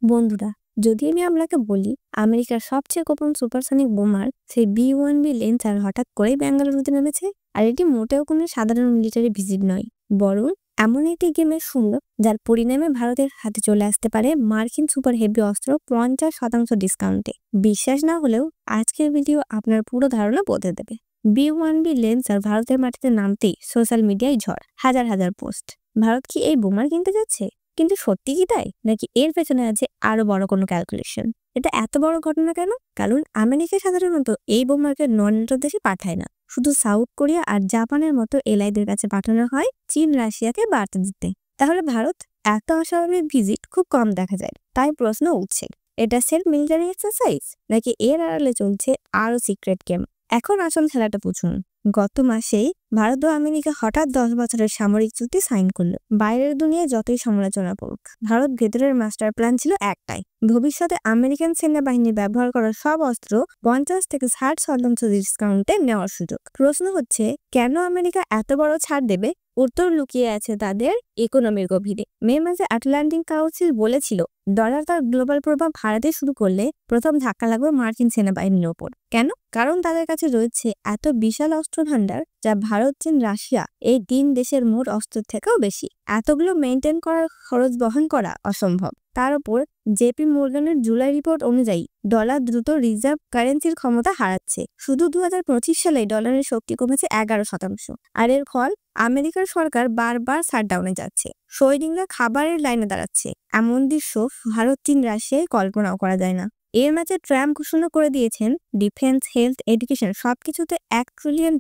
বন্ধুরা, যদি আমি আপনাকে বলি আমেরিকার সবচেয়ে গোপন সুপারসনিক বোমার সেই B-1B লেন্সার হঠাৎ করেই বেঙ্গালুরুতে নেমেছে, আর এটি মোটেও কোনো সাধারণ মিলিটারি ভিজিট নয়, বরং এমন একটি গেমের শুরু যার পরিণামে ভারতের হাতে চলে আসতে পারে মার্কিন সুপার হেভি অস্ত্র 50% ডিসকাউন্টে। বিশ্বাস না হলেও আজকের ভিডিও আপনার পুরো ধারণা বদলে দেবে। B-1B লেন্সার ভারতের মাটিতে নামতেই সোশ্যাল মিডিয়ায় ঝড়, হাজার হাজার পোস্ট। ভারত কি এই বোমার কিনতে যাচ্ছে? কিন্তু সত্যি কি তাই, নাকি এর পেছনে আছে আরো বড় কোনো ক্যালকুলেশন? এটা এত বড় ঘটনা কেন? কারণ আমেরিকা সাধারণত এই বোমাকে নন-নেটো দেশে পাঠায় না, শুধু সাউথ কোরিয়া আর জাপানের মতো এলাইদের কাছে পাঠানো হয় চীন রাশিয়াকে বার্তা দিতে। তাহলে ভারত এত অস্বাভাবিক ভিজিট খুব কম দেখা যায়। তাই প্রশ্ন উঠছে, এটা সেলফ মিলিটারি এক্সারসাইজ, নাকি এর আড়ালে চলছে আরো সিক্রেট গেম? এখন আসল খেলাটা বুঝুন। গত মাসেই ভারত ও আমেরিকা হঠাৎ 10 বছরের সামরিক চুক্তি সাইন করলো। বাইরের দুনিয়ায় যতই সমালোচনা করুক, ভারত ভেতরের মাস্টার প্ল্যান ছিল একটাই: ভবিষ্যতে আমেরিকান সেনাবাহিনী ব্যবহার করা সব অস্ত্র 50 থেকে 60% ডিসকাউন্টে নেওয়ার সুযোগ। প্রশ্ন হচ্ছে, কেন আমেরিকা এত বড় ছাড় দেবে? উত্তর লুকিয়ে আছে তাদের ইকোনমির গভীরে। মে মাসে আটলান্টিক কাউন্সিল বলেছিল, ডলার তার গ্লোবাল প্রভাব হারাতে শুরু করলে প্রথম ধাক্কা লাগবে মার্কিন সেনাবাহিনীর ওপর। কেন? কারণ তাদের কাছে রয়েছে এত বিশাল অস্ত্র ভান্ডার, যা ভারত, চীন, রাশিয়া এই 3 দেশের মোট অস্ত্রের থেকেও বেশি। এতগুলো মেনটেন করার খরচ বহন করা অসম্ভব। তার উপর জেপি মর্গানের জুলাই রিপোর্ট অনুযায়ী ডলার দ্রুত রিজার্ভ কারেন্সির ক্ষমতা হারাচ্ছে। শুধু 2025 সালে ডলারের শক্তি কমেছে 11%। আর এর ফল, আমেরিকার সরকার বারবার শাটডাউনে যাচ্ছে, সৈনিকরা খাবারের লাইনে দাঁড়াচ্ছে। এমন দৃশ্য ভারত, চীন, রাশিয়ায় কল্পনাও করা যায় না। এর মাঝে ট্রাম্প ঘোষণা করে দিয়েছেন ডিফেন্স, হেলথ, এডুকেশন সবকিছুতে $1 ট্রিলিয়ন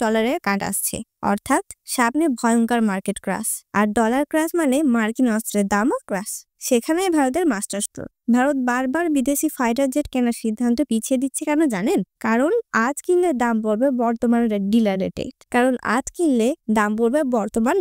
কাট আসছে। অর্থাৎ সামনে ভয়ঙ্কর মার্কেট ক্রাশ। আর ডলার ক্রাশ মানে মার্কিন অস্ত্রের দামও ক্রাশ। সেখানেই ভারতের মাস্টার স্ট্রোক। ভারত বারবার বিদেশি ফাইটার জেট কেনার সিদ্ধান্ত পিছিয়ে দিচ্ছে কেন জানেন? কারণ আজ কিনলে দাম পড়বে বর্তমান ডিলার রেটে।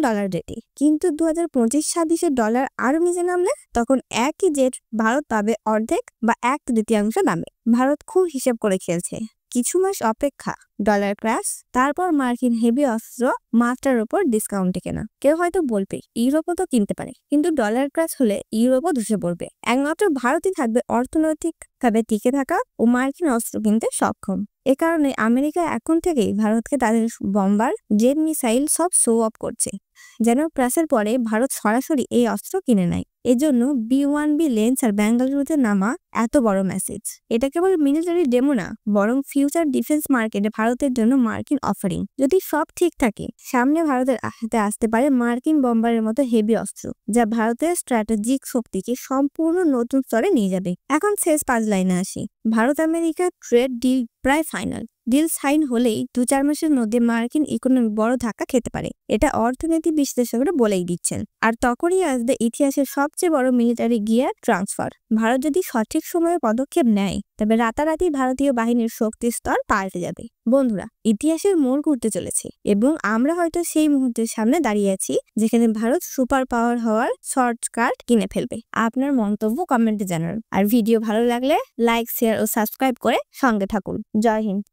ডলার রেটে। কিন্তু 2025-26 ডলার আরো নিচে নামলে তখন একই জেট ভারত পাবে অর্ধেক বা 1/3 দামে। ভারত খুব হিসেব করে খেলছে। কিছু মাস অপেক্ষা, ডলার ক্র্যাশ, তারপর মার্কিন হেভি অস্ত্র মাত্রার উপর ডিসকাউন্টে কেনা। কেউ হয়তো বলবে ইউরোপও তো কিনতে পারে, কিন্তু ডলার ক্র্যাশ হলে ইউরোপও ধসে পড়বে। একমাত্র ভারতই থাকবে অর্থনৈতিকভাবে টিকে থাকা ও মার্কিন অস্ত্র কিনতে সক্ষম। এ কারণে আমেরিকা এখন থেকেই ভারতকে তাদের বম্বার, জেট, মিসাইল সব শো অফ করছে, যেন ক্র্যাশের পরে ভারত সরাসরি এই অস্ত্র কিনে নেয়। এজন্য B-1B লেন্সার বেঙ্গালুরুতে নামা এত বড় মেসেজ। এটা কেবল মিলিটারি ডেমো না, বরং ফিউচার ডিফেন্স মার্কেটে ভারতের জন্য মার্কিন অফারিং। যদি সব ঠিক থাকে, সামনে ভারতের হাতে আসতে পারে মার্কিন বম্বারের মতো হেভি অস্ত্র, যা ভারতের স্ট্র্যাটেজিক শক্তিকে সম্পূর্ণ নতুন স্তরে নিয়ে যাবে। এখন শেষ 5 লাইনে আসি। ভারত আমেরিকা ট্রেড ডিল প্রায় ফাইনাল। ডিল সাইন হলেই 2-4 মাসের মধ্যে মার্কিন ইকোনমি বড় ধাক্কা খেতে পারে, এটা অর্থনীতি বিশ্লেষকরা বলেই দিচ্ছেন। আর তখনই আসবে ইতিহাসের সবচেয়ে বড় মিলিটারি গিয়ার ট্রান্সফার। ভারত যদি সঠিক সময়ে পদক্ষেপ নেয়, তবে রাতারাতি ভারতীয় বাহিনীর শক্তির স্তর পাল্টে যাবে। বন্ধুরা, ইতিহাসের মোড় ঘুরতে চলেছে এবং আমরা হয়তো সেই মুহূর্তের সামনে দাঁড়িয়ে আছি, যেখানে ভারত সুপার পাওয়ার হওয়ার শর্টকাট কিনে ফেলবে। আপনার মন্তব্য কমেন্টে জানান। আর ভিডিও ভালো লাগলে লাইক, শেয়ার ও সাবস্ক্রাইব করে সঙ্গে থাকুন। জয় হিন্দ।